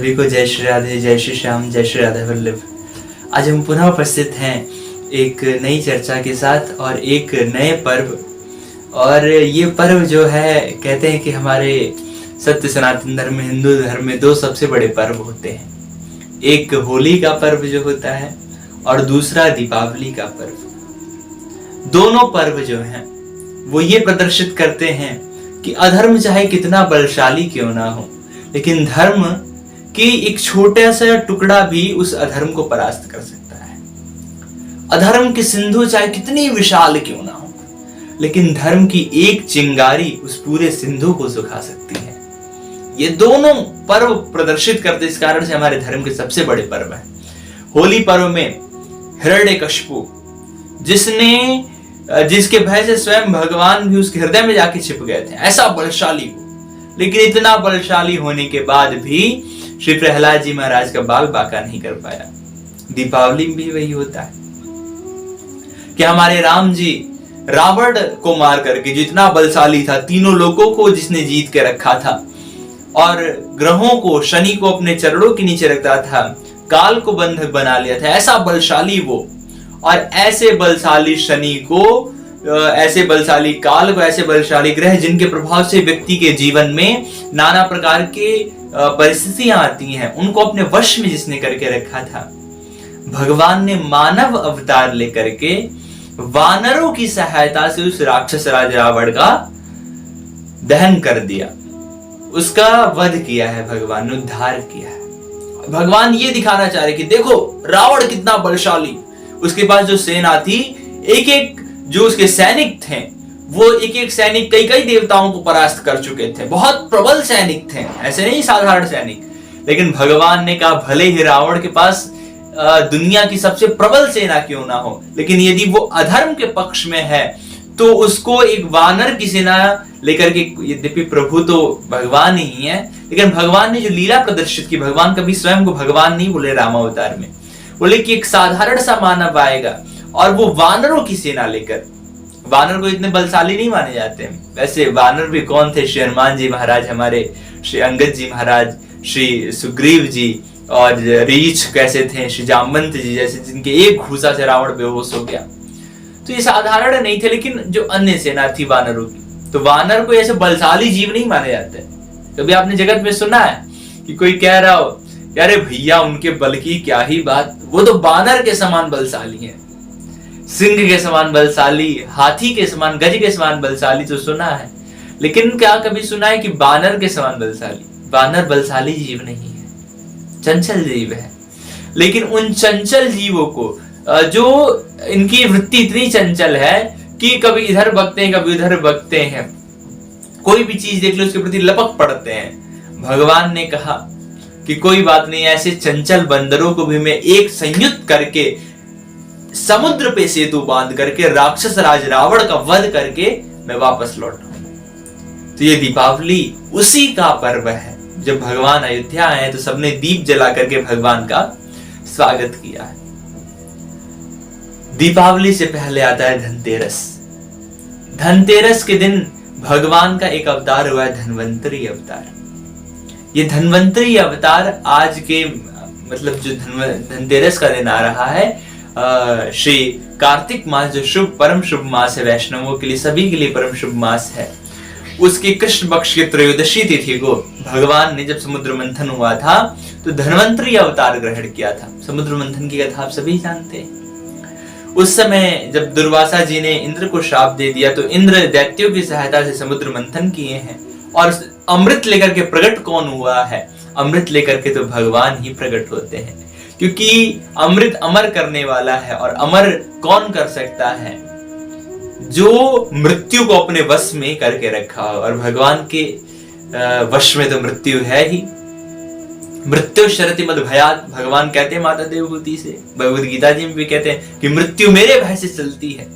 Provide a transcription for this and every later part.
सभी को जय श्री राधे, जय श्री श्याम, जय श्री राधा वल्लभ। आज हम पुनः उपस्थित हैं एक नई चर्चा के साथ और एक नए पर्व। और ये पर्व जो है, कहते हैं कि हमारे सत्य सनातन धर्म में, हिंदू धर्म में दो सबसे बड़े पर्व होते हैं। एक होली का पर्व जो होता है और दूसरा दीपावली का पर्व। दोनों पर्व जो हैं वो ये प्रदर्शित करते हैं कि अधर्म चाहे कितना बलशाली क्यों ना हो, लेकिन धर्म की एक छोटा सा टुकड़ा भी उस अधर्म को परास्त कर सकता है। अधर्म की सिंधु चाहे कितनी विशाल क्यों ना हो, लेकिन धर्म की एक चिंगारी उस पूरे सिंधु को सुखा सकती है। ये दोनों पर्व प्रदर्शित करते, इस कारण से हमारे धर्म के सबसे बड़े पर्व हैं। होली पर्व में हिरण्यकशिपु, जिसके भय से स्वयं भगवान भी उसके हृदय में जाके छिप गए थे, ऐसा बलशाली हो, लेकिन इतना बलशाली होने के बाद भी श्री प्रहलाद जी महाराज का बाल बांका नहीं कर पाया। दीपावली में भी वही होता है कि हमारे राम जी रावण को मार करके, जितना बलशाली था, तीनों लोगों को जिसने जीत के रखा था और ग्रहों को, शनि को अपने चरणों के नीचे रखता था, काल को बंधक बना लिया था, ऐसा बलशाली वो। और ऐसे बलशाली शनि को, ऐसे बलशाली काल को, ऐसे बलशाली ग्रह जिनके प्रभाव से व्यक्ति के जीवन में नाना प्रकार के परिस्थितियां आती हैं, उनको अपने वश में जिसने करके रखा था, भगवान ने मानव अवतार लेकर के वानरों की सहायता से उस राक्षस राज रावण का दहन कर दिया, उसका वध किया है, भगवान ने उद्धार किया है। भगवान ये दिखाना चाह रहे कि देखो रावण कितना बलशाली, उसके पास जो सेना थी, एक एक जो उसके सैनिक थे, वो एक एक सैनिक कई कई देवताओं को परास्त कर चुके थे, बहुत प्रबल सैनिक थे, ऐसे नहीं साधारण सैनिक। लेकिन भगवान ने कहा भले ही रावण के पास दुनिया की सबसे प्रबल सेना क्यों ना हो, लेकिन यदि वो अधर्म के पक्ष में है तो उसको एक वानर की सेना लेकर के, यद्यपि प्रभु तो भगवान ही है, लेकिन भगवान ने जो लीला प्रदर्शित की, भगवान कभी स्वयं को भगवान नहीं बोले रामावतार में, बोले कि एक साधारण सा मानव आएगा और वो वानरों की सेना लेकर। वानर को इतने बलशाली नहीं माने जाते हैं, वैसे वानर भी कौन थे? श्री हनुमान जी महाराज, हमारे श्री अंगद जी महाराज, श्री सुग्रीव जी, और रीछ कैसे थे, श्री जामवंत जी जैसे, जिनके एक घूसा से रावण बेहोश हो गया। तो ये साधारण नहीं थे, लेकिन जो अन्य सेना थी वानरों की, तो वानर को ऐसे बलशाली जीव नहीं माने जाते। कभी आपने जगत में सुना है कि कोई कह रहा हो अरे भैया उनके बल की क्या ही बात, वो तो बानर के समान बलशाली हैं, सिंह के समान बलशाली, हाथी के समान, गज के समान बलशाली तो सुना है, लेकिन क्या कभी सुना है कि बानर के समान बलशाली? बानर बलशाली जीव नहीं है, चंचल जीव है। लेकिन उन चंचल जीवों को, जो इनकी वृत्ति इतनी चंचल है कि कभी इधर बगते हैं, कभी उधर बगते हैं, कोई भी चीज देख लो उसके प्रति लपक पड़ते हैं, भगवान ने कहा कि कोई बात नहीं, ऐसे चंचल बंदरों को भी मैं एक संयुक्त करके समुद्र पे सेतु बांध करके राक्षस राज रावण का वध करके मैं वापस लौटा। तो ये दीपावली उसी का पर्व है। जब भगवान अयोध्या आए तो सबने दीप जला करके भगवान का स्वागत किया है। दीपावली से पहले आता है धनतेरस। धनतेरस के दिन भगवान का एक अवतार हुआ है, धन्वंतरी अवतार। ये धन्वंतरी अवतार आज के, मतलब जो धनतेरस का दिन आ रहा है, श्री कार्तिक मास, जो शुभ परम शुभ मास है वैष्णवों के लिए, सभी के लिए परम शुभ मास है, उसके कृष्ण पक्ष की त्रयोदशी तिथि को भगवान ने, जब समुद्र मंथन हुआ था, तो धन्वंतरी अवतार ग्रहण किया था। समुद्र मंथन की कथा आप सभी जानते हैं। उस समय जब दुर्वासा जी ने इंद्र को श्राप दे दिया, तो इंद्र दैत्यों की सहायता से समुद्र मंथन किए हैं। और अमृत लेकर के प्रकट कौन हुआ है? अमृत लेकर के तो भगवान ही प्रकट होते हैं, क्योंकि अमृत अमर करने वाला है। और अमर कौन कर सकता है? जो मृत्यु को अपने वश में करके रखा हो, और भगवान के वश में तो मृत्यु है ही। मृत्यु शरति मद भयात, भगवान कहते हैं माता देवहूति से, भगवद गीता जी में भी कहते हैं कि मृत्यु मेरे भय से चलती है।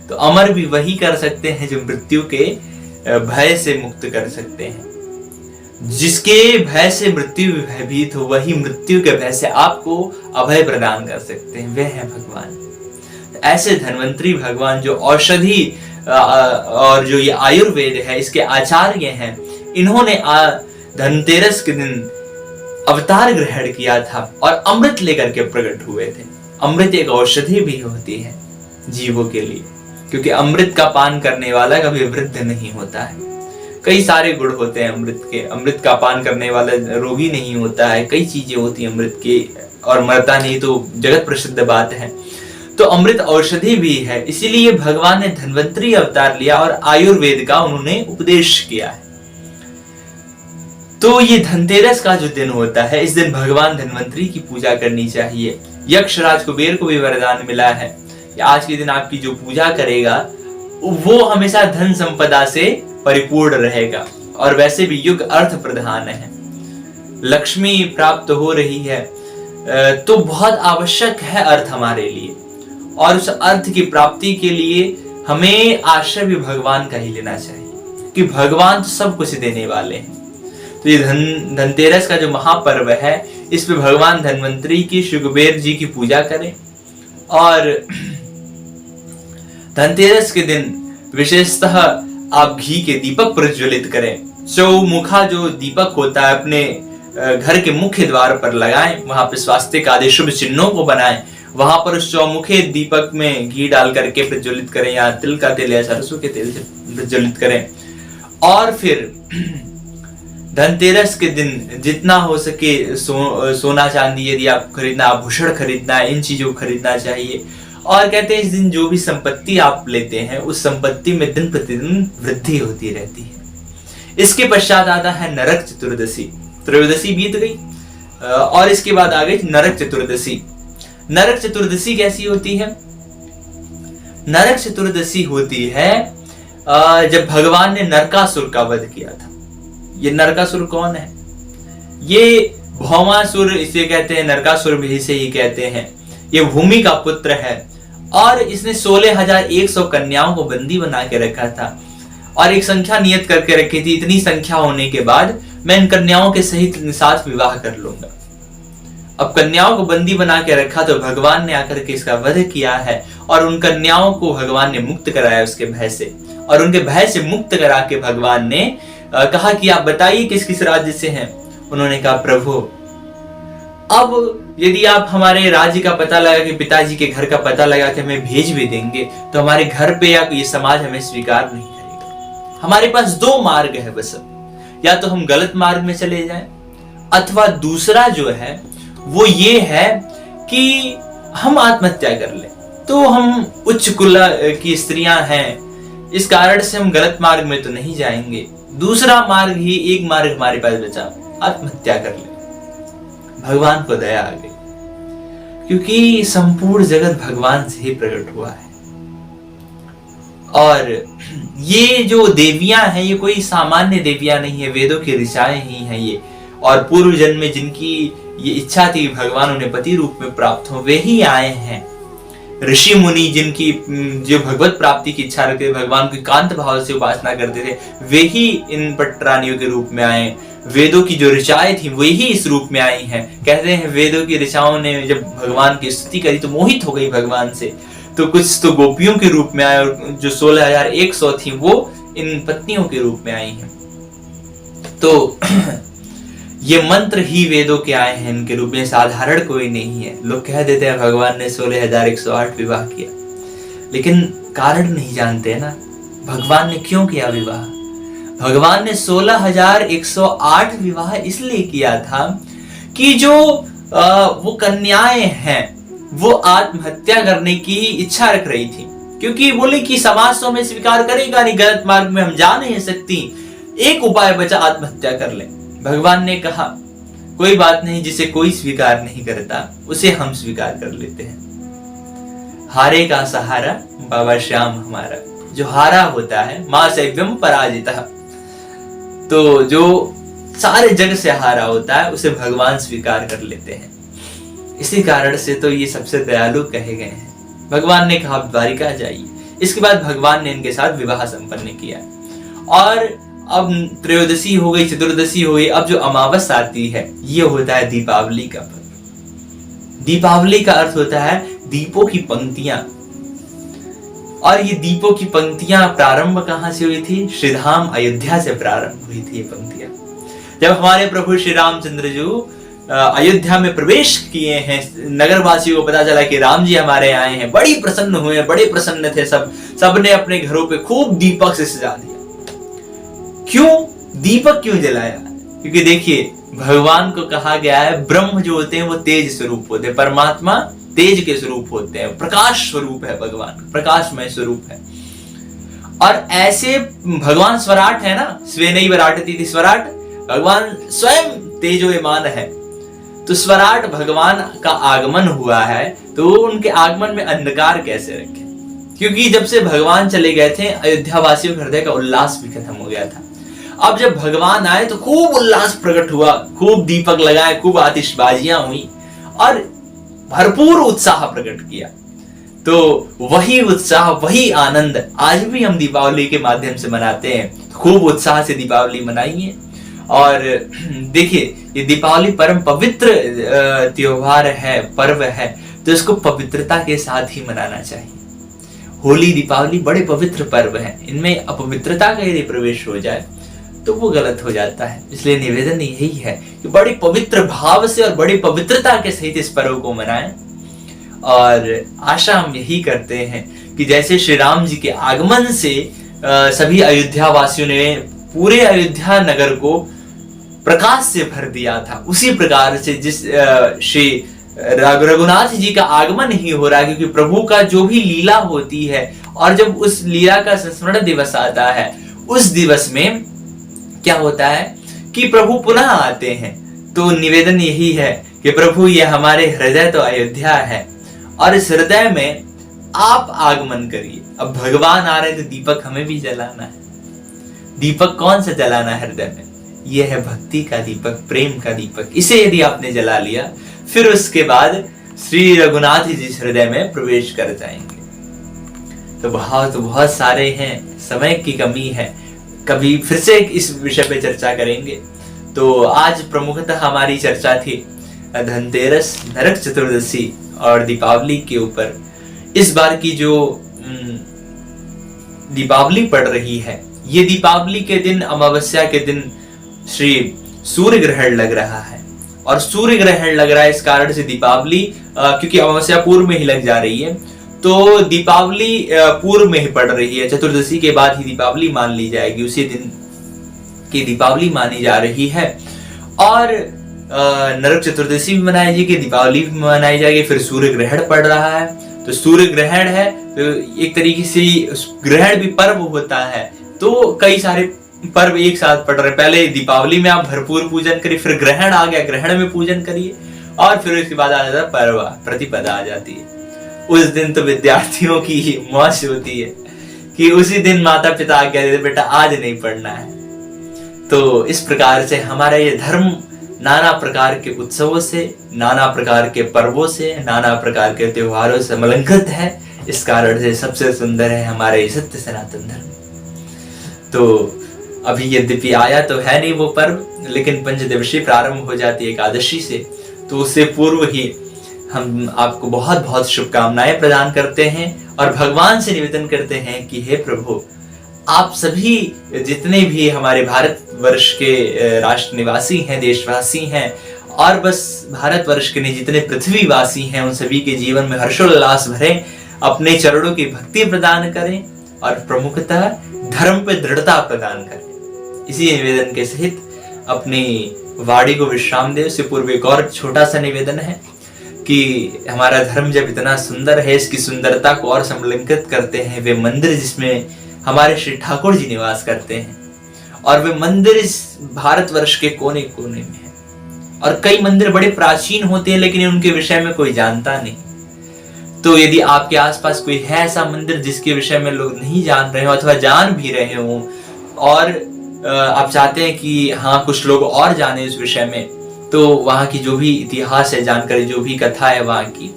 तो अमर भी वही कर सकते हैं जो मृत्यु के भय से मुक्त कर सकते हैं। जिसके भय से मृत्यु भयभीत हो, वही मृत्यु के भय से आपको अभय प्रदान कर सकते हैं, वे हैं भगवान। ऐसे धन्वंतरी भगवान, जो औषधि और जो ये आयुर्वेद है इसके आचार्य हैं, इन्होंने धनतेरस के दिन अवतार ग्रहण किया था और अमृत लेकर के प्रकट हुए थे। अमृत एक औषधि भी होती है जीवों के लिए, क्योंकि अमृत का पान करने वाला कभी वृद्ध नहीं होता है। कई सारे गुण होते हैं अमृत के। अमृत का पान करने वाला रोगी नहीं होता है, कई चीजें होती हैं अमृत की, और मरता नहीं, तो जगत प्रसिद्ध बात है। तो अमृत औषधि भी है, इसीलिए भगवान ने धन्वंतरी अवतार लिया और आयुर्वेद का उन्होंने उपदेश किया है। तो ये धनतेरस का जो दिन होता है, इस दिन भगवान धन्वंतरी की पूजा करनी चाहिए। यक्षराज कुबेर को भी वरदान मिला है कि आज के दिन आपकी जो पूजा करेगा वो हमेशा धन संपदा से परिपूर्ण रहेगा। और वैसे भी युग अर्थ प्रधान है, लक्ष्मी प्राप्त हो रही है, तो बहुत आवश्यक है अर्थ हमारे लिए। और उस अर्थ की प्राप्ति के लिए हमें आश्रय भी भगवान का ही लेना चाहिए, कि भगवान तो सब कुछ देने वाले हैं। तो ये धनतेरस का जो महापर्व है, इस पे भगवान धन्वंतरी की, श्री कुबेर जी की पूजा करें। और धनतेरस के दिन विशेषतः आप घी के दीपक प्रज्वलित करें। चौमुखा जो दीपक होता है अपने घर के मुख्य द्वार पर लगाएं, वहां पे स्वास्तिक आदि शुभ चिन्हों को बनाएं। वहां पर उस चौमुखे दीपक में घी डाल करके प्रज्वलित करें, या तिल का तेल या सरसों के तेल से प्रज्वलित करें। और फिर धनतेरस के दिन जितना हो सके सोना चांदी यदि आप खरीदना, आभूषण खरीदना है, इन चीजों को खरीदना चाहिए। और कहते हैं इस दिन जो भी संपत्ति आप लेते हैं, उस संपत्ति में दिन प्रतिदिन वृद्धि होती रहती है। इसके पश्चात आता है नरक चतुर्दशी। त्रयोदशी बीत गई और इसके बाद आ गई नरक चतुर्दशी। नरक चतुर्दशी कैसी होती है? नरक चतुर्दशी होती है जब भगवान ने नरकासुर का वध किया था। ये नरकासुर कौन है? ये भौमासुर इसे कहते हैं, नरकासुर भी इसे ही कहते हैं। ये भूमि का पुत्र है और इसने 16,100 कन्याओं को बंदी बना के रखा था और एक संख्या नियत करके रखी थी, इतनी संख्या होने के बाद मैं इन कन्याओं के सहित साथ विवाह कर लूंगा। अब कन्याओं को बंदी बना के रखा तो भगवान ने आकर के इसका वध किया है और उन कन्याओं को भगवान ने मुक्त कराया उसके भय से। और उनके भय से मुक्त करा के भगवान ने कहा कि आप बताइए किस किस राज्य से हैं। उन्होंने कहा प्रभु, अब यदि आप हमारे राज्य का पता लगा के, पिताजी के घर का पता लगा के हमें भेज भी देंगे तो हमारे घर पे या ये समाज हमें स्वीकार नहीं करेगा। हमारे पास दो मार्ग है बस, या तो हम गलत मार्ग में चले जाएं, अथवा दूसरा जो है वो ये है कि हम आत्महत्या कर लें। तो हम उच्च कुल की स्त्रियां हैं, इस कारण से हम गलत मार्ग में तो नहीं जाएंगे। दूसरा मार्ग ही एक मार्ग हमारे पास बचा, आत्महत्या कर ले। भगवान को दया आ गई, क्योंकि संपूर्ण जगत भगवान से ही प्रकट हुआ है। और ये जो देवियां हैं ये कोई सामान्य देवियां नहीं है, वेदों की ऋचाएं ही हैं ये। और पूर्व जन्म में जिनकी ये इच्छा थी भगवान उन्हें पति रूप में प्राप्त हो, वे ही आए हैं। ऋषि मुनि जिनकी जो भगवत प्राप्ति की इच्छा रखते थे, भगवान की कांत भाव से उपासना करते थे, वे ही इन पटरानियों के रूप में आए। वेदों की जो ऋचाएं थी वे ही इस रूप में आई हैं। कहते हैं वेदों की ऋचाओं ने जब भगवान की स्तुति करी तो मोहित हो गई भगवान से, तो कुछ तो गोपियों के रूप में आए और जो 16,100 थी वो इन पत्नियों के रूप में आई हैं। तो ये मंत्र ही वेदों के आए हैं इनके रूप में, साधारण कोई नहीं है। लोग कह देते हैं भगवान ने 16,108 विवाह किया, लेकिन कारण नहीं जानते ना भगवान ने क्यों किया विवाह। भगवान ने 16,108 विवाह इसलिए किया था कि जो वो कन्याएं हैं वो आत्महत्या करने की इच्छा रख रही थी, क्योंकि बोले कि समाज तो हमें स्वीकार करेगा नहीं, गलत मार्ग में हम जा नहीं सकती, एक उपाय बचा, आत्महत्या कर ले। भगवान ने कहा कोई बात नहीं, जिसे कोई स्वीकार नहीं करता उसे हम स्वीकार कर लेते हैं। हारे का सहारा बाबा श्याम हमारा, जो हारा होता है मां सैव्यम पराजिता, तो जो सारे जग से हारा होता है उसे भगवान स्वीकार कर लेते हैं। इसी कारण से तो ये सबसे दयालु कहे गए हैं। भगवान ने कहा द्वारिका जाइए। इसके बाद भगवान ने इनके साथ विवाह संपन्न किया। और अब त्रयोदशी हो गई, चतुर्दशी हो गई, अब जो अमावस आती है ये होता है दीपावली का पर्व। दीपावली का अर्थ होता है दीपों की पंक्तियां। और ये दीपों की पंक्तियां प्रारंभ कहां से हुई थी? श्रीधाम अयोध्या से प्रारंभ हुई थी ये पंक्तियां। जब हमारे प्रभु श्री रामचंद्र जी अयोध्या में प्रवेश किए हैं, नगरवासियों को पता चला कि राम जी हमारे आए हैं, बड़ी प्रसन्न हुए, बड़े प्रसन्न थे सबने अपने घरों पे खूब दीपक से सजा दिया। क्यों दीपक क्यों जलाया? क्योंकि देखिए भगवान को कहा गया है ब्रह्म जो होते हैं वो तेज स्वरूप होते हैं, परमात्मा तेज के स्वरूप होते हैं, प्रकाश स्वरूप है भगवान, प्रकाशमय स्वरूप है। और ऐसे भगवान स्वराट है ना, स्वेनई विराटति थी स्वराट, भगवान स्वयं तेजोयमान है। तो स्वराट भगवान का आगमन हुआ है, तो उनके आगमन में अंधकार कैसे रखे? क्योंकि जब से भगवान चले गए थे अयोध्या वासियों के हृदय का उल्लास भी खत्म हो गया था। अब जब भगवान आए तो खूब उल्लास प्रकट हुआ, खूब दीपक लगाए, खूब आतिशबाजियां हुई और भरपूर उत्साह प्रकट किया। तो वही उत्साह, वही आनंद आज भी हम दीपावली के माध्यम से मनाते हैं। खूब उत्साह से दीपावली मनाइए। और देखिए ये दीपावली परम पवित्र त्योहार है, पर्व है, तो इसको पवित्रता के साथ ही मनाना चाहिए। होली, दीपावली बड़े पवित्र पर्व हैं, इनमें अपवित्रता का यदि प्रवेश हो जाए तो वो गलत हो जाता है। इसलिए निवेदन यही है कि बड़ी पवित्र भाव से और बड़ी पवित्रता के सहित इस पर्व को मनाएं। और आशा हम यही करते हैं कि जैसे श्री राम जी के आगमन से सभी अयोध्या वासियों ने पूरे अयोध्या नगर को प्रकाश से भर दिया था, उसी प्रकार से जिस श्री रघुनाथ जी का आगमन ही हो रहा है। क्योंकि प्रभु का जो भी लीला होती है और जब उस लीला का संस्मरण दिवस आता है, उस दिवस में क्या होता है कि प्रभु पुनः आते हैं। तो निवेदन यही है कि प्रभु ये हमारे हृदय तो अयोध्या है और इस हृदय में आप आगमन करिए। अब भगवान आ रहे तो दीपक हमें भी जलाना है। दीपक कौन सा जलाना है हृदय में? यह है भक्ति का दीपक, प्रेम का दीपक। इसे यदि आपने जला लिया, फिर उसके बाद श्री रघुनाथ जी इस हृदय में प्रवेश कर जाएंगे। तो बहुत सारे हैं, समय की कमी है, कभी फिर से इस विषय पे चर्चा करेंगे। तो आज प्रमुखतः हमारी चर्चा थी धनतेरस, नरक चतुर्दशी और दीपावली के ऊपर। इस बार की जो दीपावली पड़ रही है, ये दीपावली के दिन, अमावस्या के दिन श्री सूर्य ग्रहण लग रहा है। और सूर्य ग्रहण लग रहा है इस कारण से दीपावली, क्योंकि अमावस्या पूर्व में ही लग जा रही है, तो दीपावली पूर्व में ही पड़ रही है। चतुर्दशी के बाद ही दीपावली मान ली जाएगी, उसी दिन की दीपावली मानी जा रही है। और नरक चतुर्दशी भी मनाई जाएगी, दीपावली भी मनाई जाएगी। फिर सूर्य ग्रहण पड़ रहा है, तो सूर्य ग्रहण है तो एक तरीके से ग्रहण भी पर्व होता है। तो कई सारे पर्व एक साथ पड़ रहे। पहले दीपावली में आप भरपूर पूजन करिए, फिर ग्रहण आ गया, ग्रहण में पूजन करिए, और फिर उसके बाद आ जाता है पर्व, प्रतिपदा आ जाती है। उस दिन तो विद्यार्थियों की मौज होती है कि उसी दिन माता पिता आज्ञा देते, बेटा आज नहीं पढ़ना है। तो इस प्रकार से हमारा ये धर्म नाना प्रकार के उत्सवों से, नाना प्रकार के पर्वों से, नाना प्रकार के त्योहारों से अलंकृत है। इस कारण से सबसे सुंदर है हमारा ये सत्य सनातन धर्म। तो अभी यद्यपि आया तो है नहीं वो पर्व, लेकिन पंचदिवसीय प्रारंभ हो जाती है एकादशी से, तो उससे पूर्व ही हम आपको बहुत बहुत शुभकामनाएं प्रदान करते हैं और भगवान से निवेदन करते हैं कि हे प्रभु, आप सभी जितने भी हमारे भारतवर्ष के राष्ट्र निवासी हैं, देशवासी हैं, और बस भारतवर्ष के नहीं जितने पृथ्वीवासी हैं, उन सभी के जीवन में हर्षोल्लास भरें, अपने चरणों की भक्ति प्रदान करें और प्रमुखतः धर्म पे दृढ़ता प्रदान करें। इसी निवेदन के सहित अपनी वाणी को विश्राम दे। उससे पूर्व एक और छोटा सा निवेदन है कि हमारा धर्म जब इतना सुंदर है, इसकी सुंदरता को और समलंकित करते हैं वे मंदिर जिसमें हमारे श्री ठाकुर जी निवास करते हैं। और वे मंदिर इस भारतवर्ष के कोने कोने में है, और कई मंदिर बड़े प्राचीन होते हैं लेकिन उनके विषय में कोई जानता नहीं। तो यदि आपके आसपास कोई है ऐसा मंदिर जिसके विषय में लोग नहीं जान रहे हो अथवा जान भी रहे हो, और आप चाहते हैं कि हाँ कुछ लोग और जाने इस विषय में, तो वहाँ की जो भी इतिहास है, जानकारी, जो भी कथा है वहाँ की,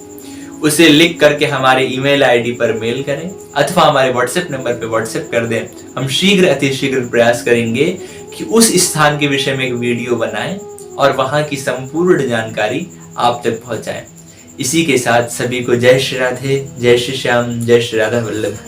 उसे लिख करके हमारे ईमेल आईडी पर मेल करें अथवा हमारे व्हाट्सएप नंबर पर व्हाट्सएप कर दें। हम शीघ्र अतिशीघ्र प्रयास करेंगे कि उस स्थान के विषय में एक वीडियो बनाएं और वहाँ की संपूर्ण जानकारी आप तक पहुँचाएं। इसी के साथ सभी को जय श्री राधे, जय श्री श्याम, जय श्री राधा वल्लभ।